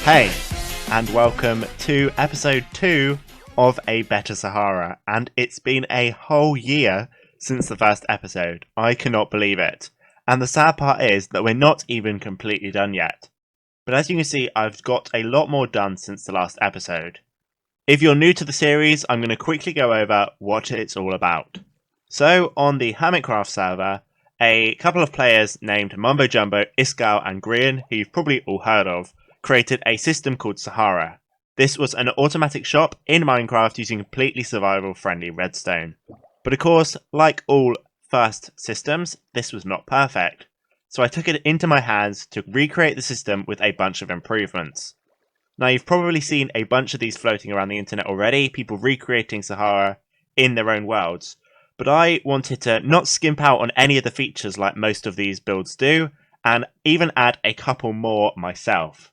Hey, and welcome to episode 2 of A Better Sahara. And it's been a whole year since the first episode. I cannot believe it. And the sad part is that we're not even completely done yet. But as you can see, I've got a lot more done since the last episode. If you're new to the series, I'm going to quickly go over what it's all about. So, on the Hermitcraft server, a couple of players named Mumbo Jumbo, Iskall and Grian, who you've probably all heard of, created a system called Sahara. This was an automatic shop in Minecraft using completely survival-friendly redstone. But of course, like all first systems, this was not perfect. So I took it into my hands to recreate the system with a bunch of improvements. Now you've probably seen a bunch of these floating around the internet already, people recreating Sahara in their own worlds. But I wanted to not skimp out on any of the features like most of these builds do, and even add a couple more myself.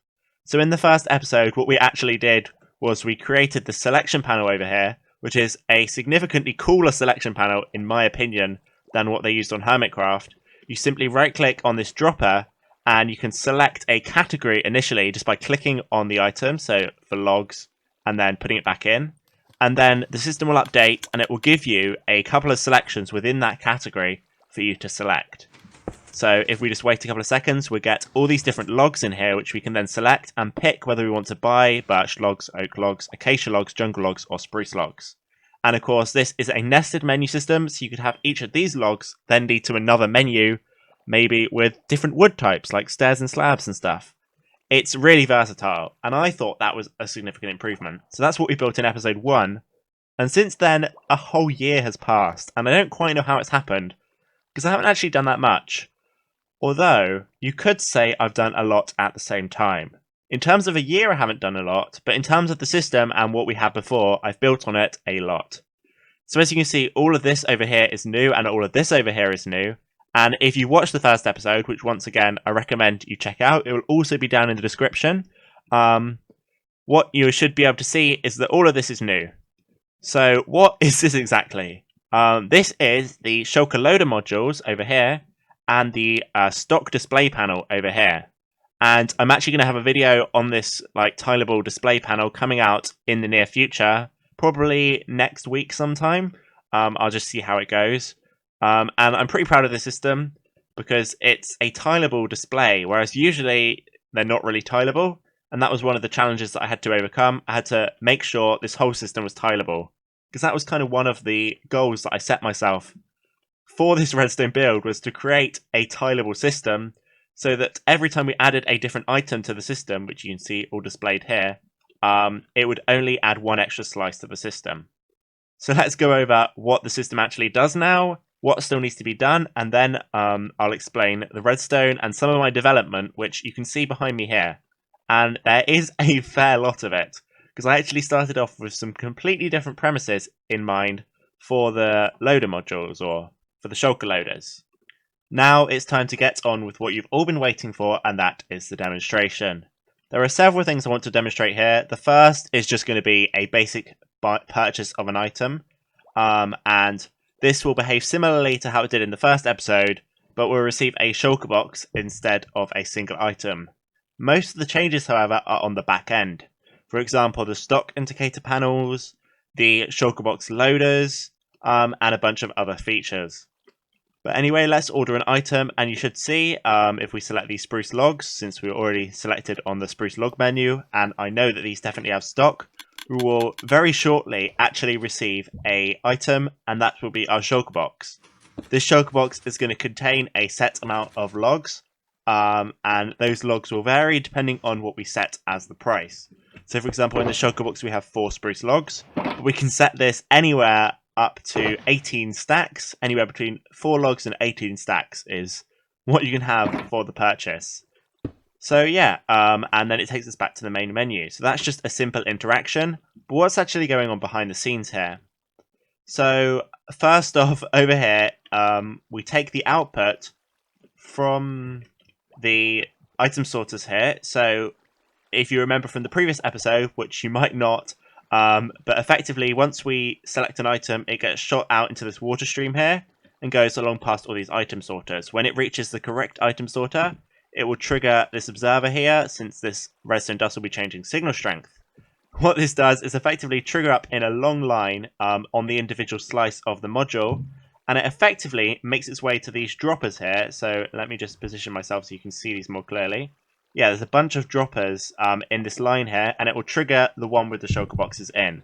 So in the first episode, what we actually did was we created the selection panel over here, which is a significantly cooler selection panel, in my opinion, than what they used on Hermitcraft. You simply right-click on this dropper, and you can select a category initially just by clicking on the item, so for logs, and then putting it back in. And then the system will update, and it will give you a couple of selections within that category for you to select. So if we just wait a couple of seconds, we get all these different logs in here, which we can then select and pick whether we want to buy birch logs, oak logs, acacia logs, jungle logs, or spruce logs. And of course, this is a nested menu system, so you could have each of these logs then lead to another menu, maybe with different wood types, like stairs and slabs and stuff. It's really versatile, and I thought that was a significant improvement. So that's what we built in episode 1. And since then, a whole year has passed, and I don't quite know how it's happened, because I haven't actually done that much. Although, you could say I've done a lot at the same time. In terms of a year, I haven't done a lot, but in terms of the system and what we had before, I've built on it a lot. So as you can see, all of this over here is new, and all of this over here is new. And if you watched the first episode, which once again, I recommend you check out, it will also be down in the description. What you should be able to see is that all of this is new. So what is this exactly? This is the Shulker loader modules over here, and the stock display panel over here. And I'm actually going to have a video on this tileable display panel coming out in the near future, probably next week sometime. I'll just see how it goes. And I'm pretty proud of this system because it's a tileable display, whereas usually they're not really tileable. And that was one of the challenges that I had to overcome. I had to make sure this whole system was tileable, because that was kind of one of the goals that I set myself for this redstone build, was to create a tileable system so that every time we added a different item to the system, which you can see all displayed here, it would only add one extra slice to the system. So let's go over what the system actually does now, what still needs to be done, and then I'll explain the redstone and some of my development, which you can see behind me here. And there is a fair lot of it, because I actually started off with some completely different premises in mind for the loader modules, or for the shulker loaders. Now it's time to get on with what you've all been waiting for, and that is the demonstration. There are several things I want to demonstrate here. The first is just going to be a basic purchase of an item, and this will behave similarly to how it did in the first episode, but will receive a shulker box instead of a single item. Most of the changes, however, are on the back end. For example, the stock indicator panels, the shulker box loaders, and a bunch of other features. But anyway, let's order an item, and you should see, if we select these spruce logs, since we were already selected on the spruce log menu, and I know that these definitely have stock, we will very shortly actually receive a item, and that will be our shulker box. This shulker box is going to contain a set amount of logs, and those logs will vary depending on what we set as the price. So for example, in the shulker box we have 4 spruce logs, but we can set this anywhere up to 18 stacks. Anywhere between 4 logs and 18 stacks is what you can have for the purchase. So yeah, and then it takes us back to the main menu. So that's just a simple interaction. But what's actually going on behind the scenes here? So first off, over here, we take the output from the item sorters here. So if you remember from the previous episode, which you might not, but effectively, once we select an item, it gets shot out into this water stream here and goes along past all these item sorters. When it reaches the correct item sorter, it will trigger this observer here, since this redstone dust will be changing signal strength. What this does is effectively trigger up in a long line on the individual slice of the module, and it effectively makes its way to these droppers here. So let me just position myself so you can see these more clearly. Yeah, there's a bunch of droppers in this line here, and it will trigger the one with the shulker boxes in.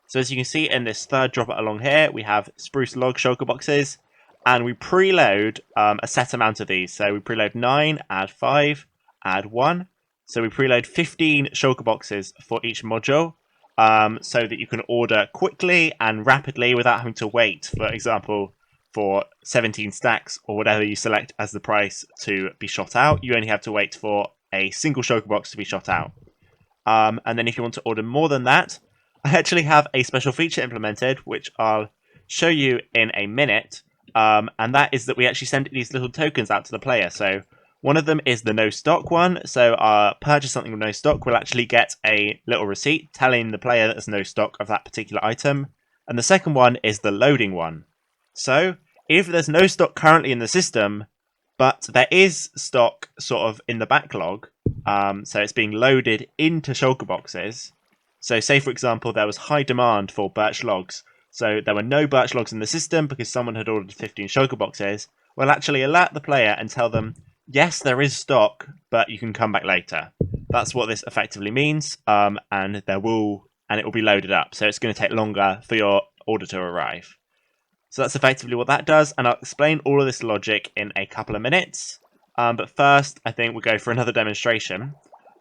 So as you can see in this third dropper along here, we have spruce log shulker boxes, and we preload a set amount of these. So we preload 9, add 5, add 1. So we preload 15 shulker boxes for each module, so that you can order quickly and rapidly without having to wait, for example, for 17 stacks or whatever you select as the price to be shot out. You only have to wait for a single shulker box to be shot out. And then if you want to order more than that, I actually have a special feature implemented, which I'll show you in a minute. And that is that we actually send these little tokens out to the player. So one of them is the no stock one. So purchase something with no stock will actually get a little receipt telling the player that there's no stock of that particular item. And the second one is the loading one. So if there's no stock currently in the system, but there is stock sort of in the backlog, so it's being loaded into shulker boxes. So say, for example, there was high demand for birch logs. So there were no birch logs in the system because someone had ordered 15 shulker boxes. We'll actually alert the player and tell them, yes, there is stock, but you can come back later. That's what this effectively means, and it will be loaded up. So it's going to take longer for your order to arrive. So that's effectively what that does, and I'll explain all of this logic in a couple of minutes. But first, I think we'll go for another demonstration.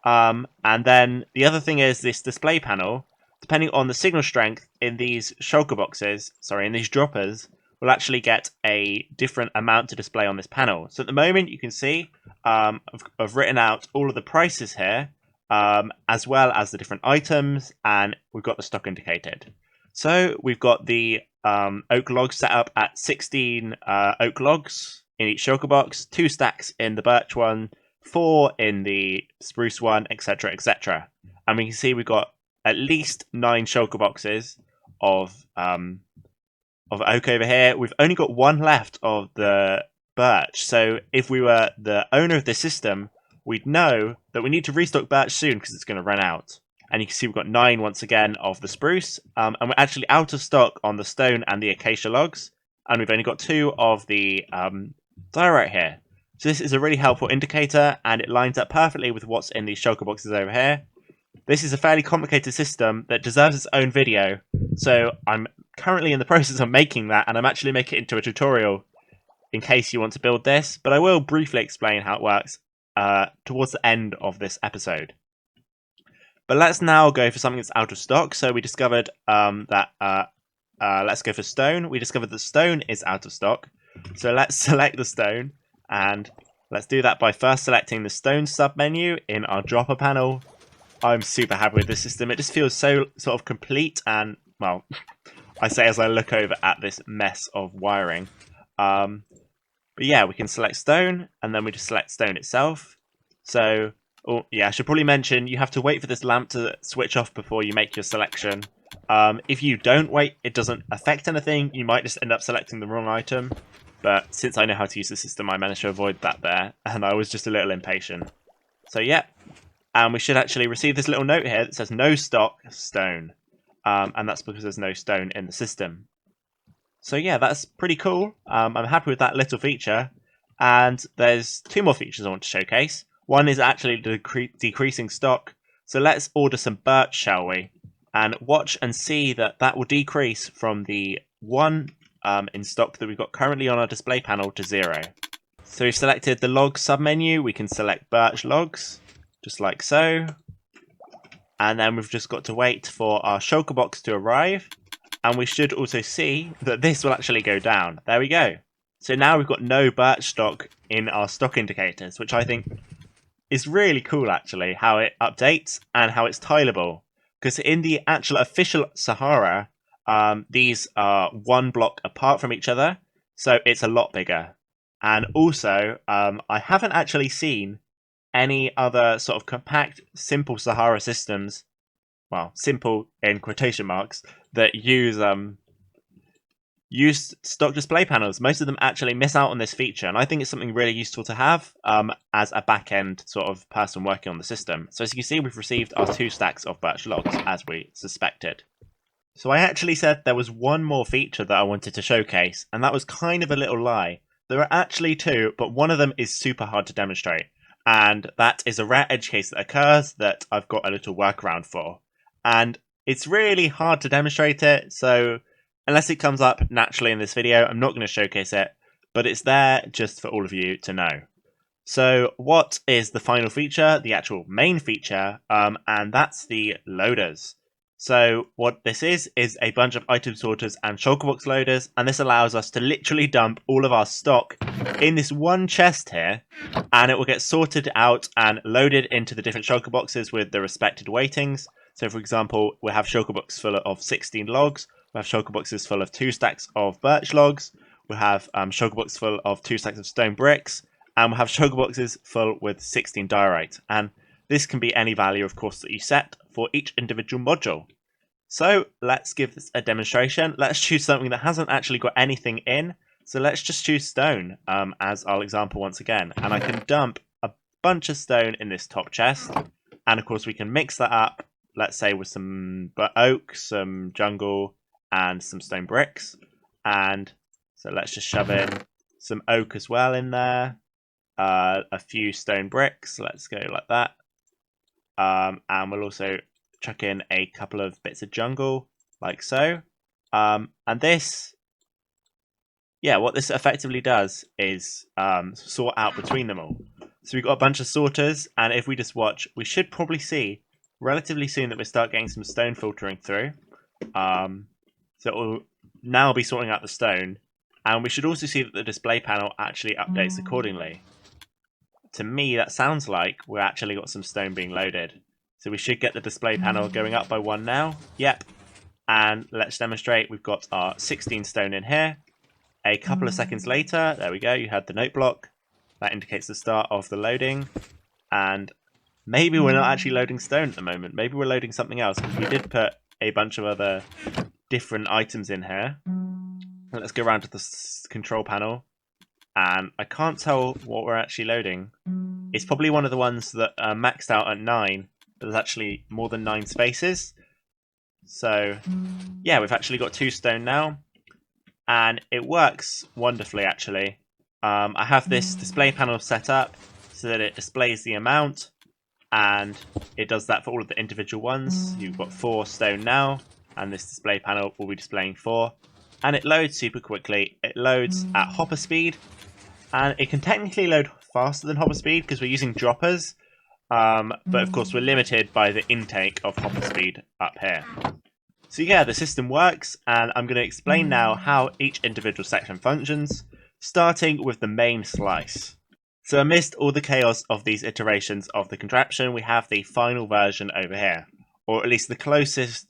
And then the other thing is this display panel, depending on the signal strength in these shulker boxes, in these droppers, will actually get a different amount to display on this panel. So at the moment, you can see I've written out all of the prices here, as well as the different items, and we've got the stock indicated. So we've got the oak logs set up at 16 oak logs in each shulker box, 2 stacks in the birch one, 4 in the spruce one, etc., etc. And we can see we've got at least 9 shulker boxes of oak over here. We've only got 1 left of the birch. So if we were the owner of the system, we'd know that we need to restock birch soon because it's going to run out. And you can see we've got 9 once again of the spruce. And we're actually out of stock on the stone and the acacia logs. And we've only got 2 of the diorite here. So this is a really helpful indicator, and it lines up perfectly with what's in these shulker boxes over here. This is a fairly complicated system that deserves its own video. So I'm currently in the process of making that, and I'm actually making it into a tutorial in case you want to build this. But I will briefly explain how it works towards the end of this episode. But let's now go for something that's out of stock. So we discovered let's go for stone. We discovered that stone is out of stock. So let's select the stone, and let's do that by first selecting the stone submenu in our dropper panel. I'm super happy with this system. It just feels so sort of complete, and, well, I say as I look over at this mess of wiring. But yeah, we can select stone, and then we just select stone itself. So, oh yeah, I should probably mention you have to wait for this lamp to switch off before you make your selection. If you don't wait, it doesn't affect anything. You might just end up selecting the wrong item. But since I know how to use the system, I managed to avoid that there, and I was just a little impatient. So yeah, and we should actually receive this little note here that says no stock stone. And that's because there's no stone in the system. So yeah, that's pretty cool. I'm happy with that little feature. And there's 2 more features I want to showcase. One is actually decreasing stock. So let's order some birch, shall we? And watch and see that that will decrease from the 1 in stock that we've got currently on our display panel to 0. So we've selected the log submenu. We can select birch logs, just like so. And then we've just got to wait for our shulker box to arrive. And we should also see that this will actually go down. There we go. So now we've got no birch stock in our stock indicators, which I think is really cool, actually, how it updates and how it's tileable. Because in the actual official Sahara, these are 1 block apart from each other, so it's a lot bigger. And also, I haven't actually seen any other sort of compact, simple Sahara systems, well, simple in quotation marks, that use use stock display panels. Most of them actually miss out on this feature, and I think it's something really useful to have as a back-end sort of person working on the system. So as you can see, we've received our 2 stacks of birch logs, as we suspected. So I actually said there was one more feature that I wanted to showcase, and that was kind of a little lie. There are actually 2, but one of them is super hard to demonstrate, and that is a rare edge case that occurs that I've got a little workaround for. And it's really hard to demonstrate it, so unless it comes up naturally in this video, I'm not going to showcase it, but it's there just for all of you to know. So what is the final feature, the actual main feature, and that's the loaders. So what this is a bunch of item sorters and shulker box loaders, and this allows us to literally dump all of our stock in this one chest here, and it will get sorted out and loaded into the different shulker boxes with the respected weightings. So for example, we'll have shulker boxes full of 16 logs, we'll have shulker boxes full of 2 stacks of birch logs, we'll have shulker boxes full of 2 stacks of stone bricks, and we'll have shulker boxes full with 16 diorite. And this can be any value, of course, that you set for each individual module. So let's give this a demonstration. Let's choose something that hasn't actually got anything in. So let's just choose stone as our example once again. And I can dump a bunch of stone in this top chest. And of course we can mix that up, let's say with some oak, some jungle, and some stone bricks. And so let's just shove in some oak as well in there. A few stone bricks, let's go like that. And we'll also chuck in a couple of bits of jungle, like so. And this, what this effectively does is sort out between them all. So we've got a bunch of sorters, and if we just watch, we should probably see relatively soon that we start getting some stone filtering through. So it will now be sorting out the stone, and we should also see that the display panel actually updates accordingly. To me, that sounds like we've actually got some stone being loaded. So we should get the display panel going up by 1 now. Yep. And let's demonstrate. We've got our 16 stone in here. A couple of seconds later, there we go, you had the note block. That indicates the start of the loading. And maybe we're not actually loading stone at the moment. Maybe we're loading something else, because we did put a bunch of other different items in here. Let's go around to the control panel. And I can't tell what we're actually loading. It's probably one of the ones that are maxed out at 9. But there's actually more than 9 spaces. So, yeah, we've actually got 2 stone now. And it works wonderfully, actually. I have this display panel set up so that it displays the amount. And it does that for all of the individual ones. You've got 4 stone now. And this display panel will be displaying 4. And it loads super quickly. It loads at hopper speed. And it can technically load faster than hopper speed because we're using droppers. But of course we're limited by the intake of hopper speed up here. So yeah, the system works, and I'm going to explain now how each individual section functions, starting with the main slice. So amidst all the chaos of these iterations of the contraption, we have the final version over here, or at least the closest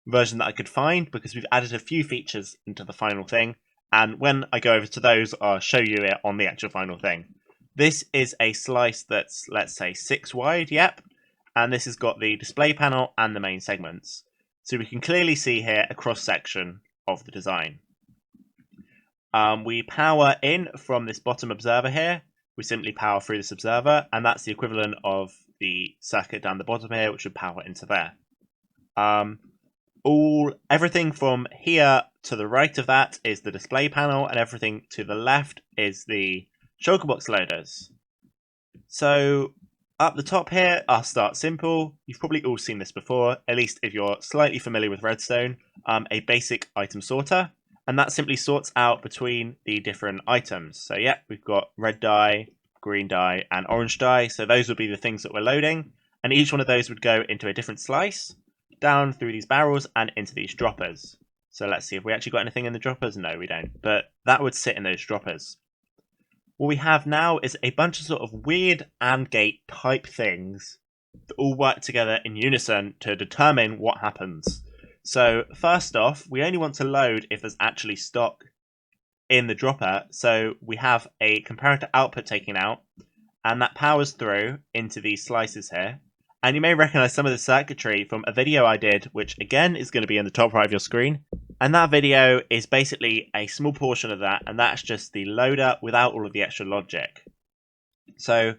version that I could find, because we've added a few features into the final thing, and when I go over to those, I'll show you it on the actual final thing. This is a slice that's, let's say, 6 wide, yep, and this has got the display panel and the main segments. So we can clearly see here a cross-section of the design. We power in from this bottom observer here. We simply power through this observer, and that's the equivalent of the circuit down the bottom here, which would power into there. Everything from here to the right of that is the display panel, and everything to the left is the shulker box loaders. So up the top here, I'll start simple. You've probably all seen this before, at least if you're slightly familiar with Redstone. A basic item sorter, and that simply sorts out between the different items. So yeah, we've got red dye, green dye, and orange dye. So those would be the things that we're loading, and each one of those would go into a different slice, down through these barrels and into these droppers. So let's see if we actually got anything in the droppers. No, we don't, but that would sit in those droppers. What we have now is a bunch of sort of weird AND gate type things that all work together in unison to determine what happens. So first off, we only want to load if there's actually stock in the dropper. So we have a comparator output taken out, and that powers through into these slices here. And you may recognize some of the circuitry from a video I did, which again is going to be in the top right of your screen. And that video is basically a small portion of that, and that's just the loader without all of the extra logic. So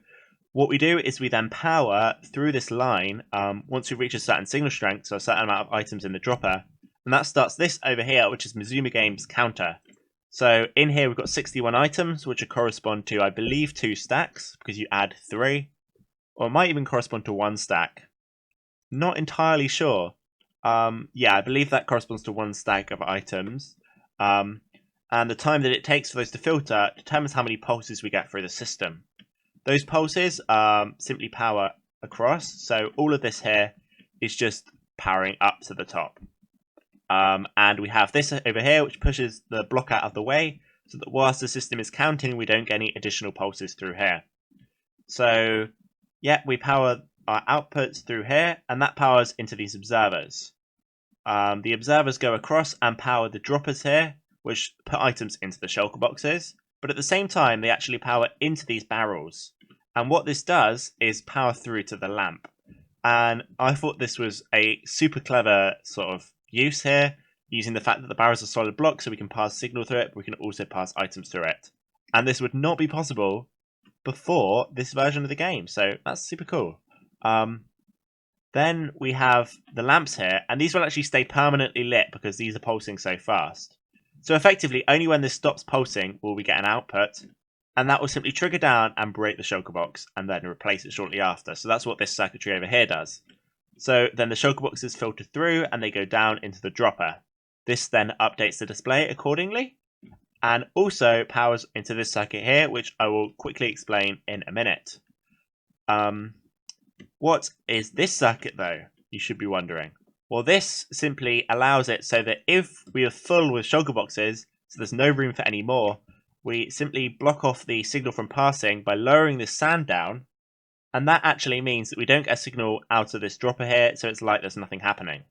what we do is we then power through this line once we reach a certain signal strength, so a certain amount of items in the dropper. And that starts this over here, which is Mizuma Games counter. So in here we've got 61 items, which correspond to, I believe, 2 stacks, because you add 3. Or it might even correspond to 1 stack. Not entirely sure. Yeah, I believe that corresponds to 1 stack of items. And the time that it takes for those to filter determines how many pulses we get through the system. Those pulses simply power across, so all of this here is just powering up to the top. And we have this over here, which pushes the block out of the way, so that whilst the system is counting, we don't get any additional pulses through here. So, yeah, we power our outputs through here, and that powers into these observers. The observers go across and power the droppers here, which put items into the shulker boxes, but at the same time, they actually power into these barrels. And what this does is power through to the lamp. And I thought this was a super clever sort of use here, using the fact that the barrels are solid blocks, so we can pass signal through it, but we can also pass items through it. And this would not be possible before this version of the game, so that's super cool. Then we have the lamps here, and these will actually stay permanently lit because these are pulsing so fast. So effectively, only when this stops pulsing will we get an output, and that will simply trigger down and break the shulker box, and then replace it shortly after. So that's what this circuitry over here does. So then the shulker boxes filter through, and they go down into the dropper. This then updates the display accordingly, and also powers into this circuit here, which I will quickly explain in a minute. What is this circuit though, you should be wondering? Well, this simply allows it so that if we are full with shulker boxes, so there's no room for any more, we simply block off the signal from passing by lowering the sand down, and that actually means that we don't get a signal out of this dropper here, so it's like there's nothing happening.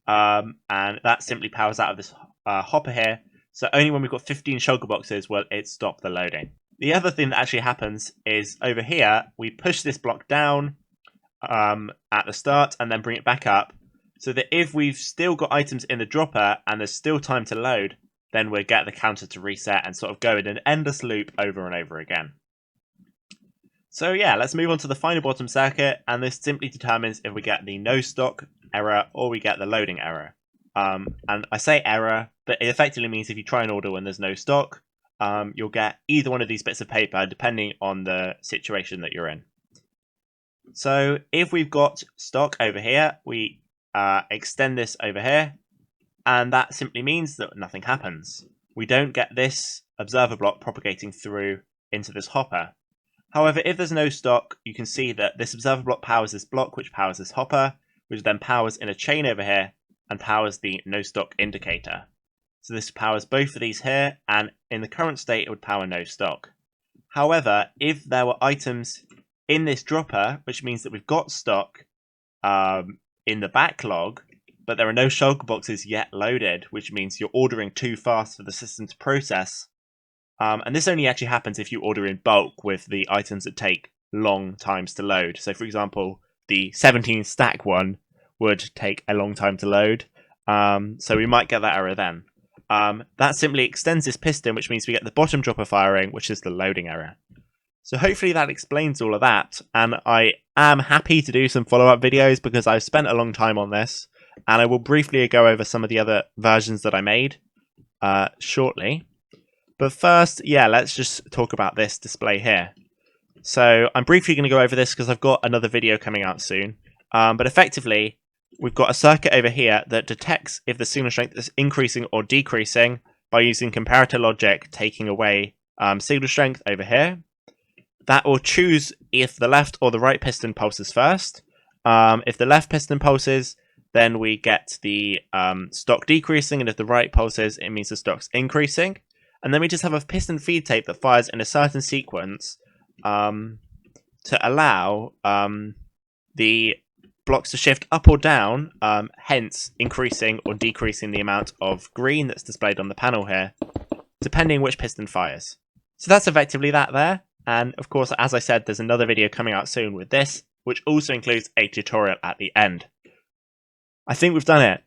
And that simply powers out of this hopper here, so only when we've got 15 shulker boxes will it stop the loading. The other thing that actually happens is over here, we push this block down at the start and then bring it back up, so that if we've still got items in the dropper and there's still time to load, then we'll get the counter to reset and sort of go in an endless loop over and over again. So yeah, let's move on to the final bottom circuit, and this simply determines if we get the no stock error or we get the loading error. And I say error, but it effectively means if you try and order when there's no stock, you'll get either one of these bits of paper depending on the situation that you're in. So if we've got stock over here, we extend this over here, and that simply means that nothing happens. We don't get this observer block propagating through into this hopper. However, if there's no stock, you can see that this observer block powers this block, which powers this hopper, which then powers in a chain over here and powers the no stock indicator. So this powers both of these here, and in the current state it would power no stock. However, if there were items in this dropper, which means that we've got stock in the backlog, but there are no shulker boxes yet loaded, which means you're ordering too fast for the system to process. And this only actually happens if you order in bulk with the items that take long times to load. So for example, the 17 stack one would take a long time to load. So we might get that error then. That simply extends this piston, which means we get the bottom dropper firing, which is the loading error. So hopefully that explains all of that. And I am happy to do some follow-up videos because I've spent a long time on this. And I will briefly go over some of the other versions that I made shortly. But first, yeah, let's just talk about this display here. So I'm briefly going to go over this because I've got another video coming out soon. But effectively, we've got a circuit over here that detects if the signal strength is increasing or decreasing by using comparator logic, taking away signal strength over here. That will choose if the left or the right piston pulses first. If the left piston pulses, then we get the stock decreasing, and if the right pulses, it means the stock's increasing. And then we just have a piston feed tape that fires in a certain sequence to allow the blocks to shift up or down, hence increasing or decreasing the amount of green that's displayed on the panel here, depending which piston fires. So that's effectively that there. And of course, as I said, there's another video coming out soon with this. which also includes a tutorial at the end. I think we've done it.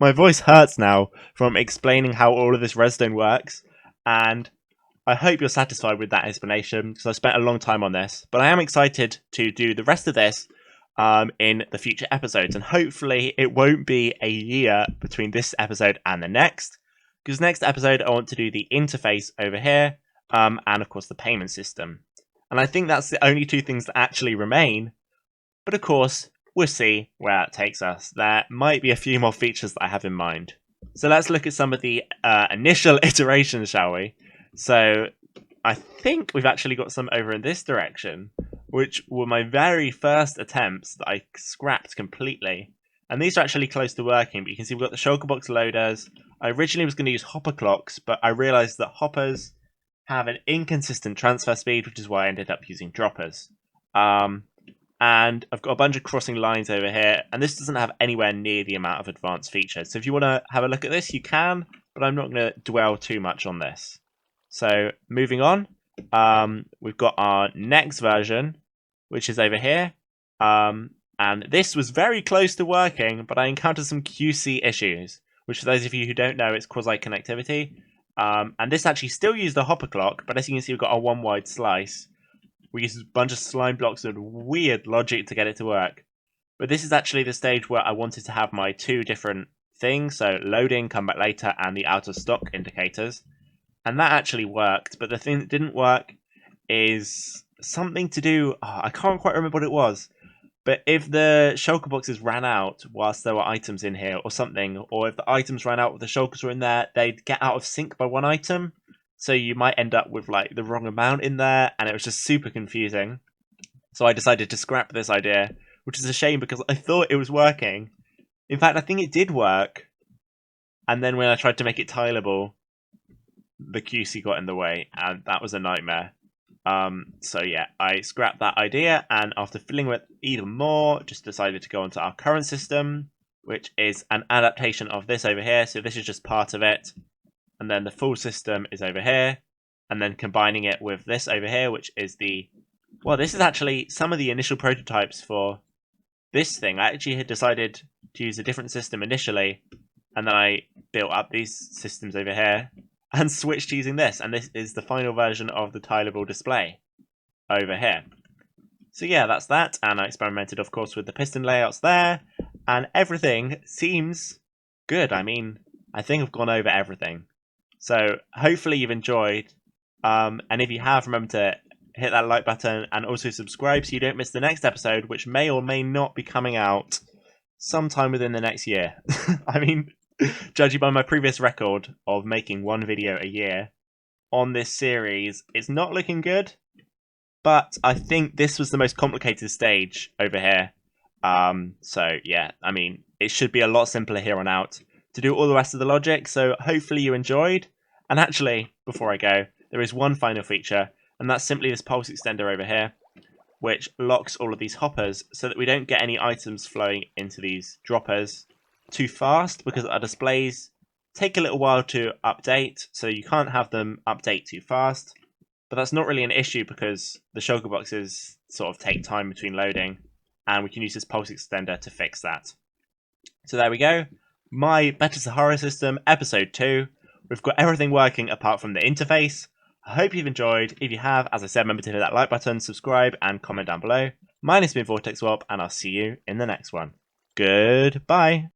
My voice hurts now from explaining how all of this redstone works, and I hope you're satisfied with that explanation because I spent a long time on this, but I am excited to do the rest of this in the future episodes, and hopefully it won't be a year between this episode and the next, because next episode I want to do the interface over here, and of course the payment system. And I think that's the only two things that actually remain, but of course we'll see where that takes us. There might be a few more features that I have in mind. So let's look at some of the initial iterations, shall we? So I think we've actually got some over in this direction, which were my very first attempts that I scrapped completely. And these are actually close to working, but you can see we've got the shulker box loaders. I originally was going to use hopper clocks, but I realised that hoppers have an inconsistent transfer speed, which is why I ended up using droppers. And I've got a bunch of crossing lines over here, and this doesn't have anywhere near the amount of advanced features. So if you want to have a look at this, you can, but I'm not going to dwell too much on this. So moving on, we've got our next version, which is over here. And this was very close to working, but I encountered some QC issues, which for those of you who don't know, it's quasi-connectivity. And this actually still used a hopper clock, but as you can see, we've got a one wide slice. We used a bunch of slime blocks with weird logic to get it to work. But this is actually the stage where I wanted to have my two different things, so loading, come back later, and the out of stock indicators. And that actually worked, but the thing that didn't work is something to do... I can't quite remember what it was. But if the shulker boxes ran out whilst there were items in here or something, or if the items ran out with the shulkers were in there, they'd get out of sync by one item. So you might end up with like the wrong amount in there, and it was just super confusing. So I decided to scrap this idea, which is a shame because I thought it was working. In fact, I think it did work. And then when I tried to make it tileable, the QC got in the way, and that was a nightmare. So yeah, I scrapped that idea, and after fiddling with even more, just decided to go onto our current system, which is an adaptation of this over here. So this is just part of it. And then the full system is over here, and then combining it with this over here, which is the... Well, this is actually some of the initial prototypes for this thing. I actually had decided to use a different system initially, and then I built up these systems over here, and switched to using this. And this is the final version of the tileable display over here. So yeah, that's that, and I experimented, of course, with the piston layouts there, and everything seems good. I mean, I think I've gone over everything. So hopefully you've enjoyed, and if you have, remember to hit that like button and also subscribe so you don't miss the next episode, which may or may not be coming out sometime within the next year. I mean, judging by my previous record of making one video a year on this series, it's not looking good, but I think this was the most complicated stage over here. So yeah, I mean, it should be a lot simpler here on out to do all the rest of the logic, so hopefully you enjoyed. And actually, before I go, there is one final feature, and that's simply this pulse extender over here, which locks all of these hoppers so that we don't get any items flowing into these droppers too fast, because our displays take a little while to update, so you can't have them update too fast. But that's not really an issue because the shulker boxes sort of take time between loading, and we can use this pulse extender to fix that. So there we go. My Better Sahara system, episode 2. We've got everything working apart from the interface. I hope you've enjoyed. If you have, as I said, remember to hit that like button, subscribe, and comment down below. My name's been Vortex Swap, and I'll see you in the next one. Goodbye.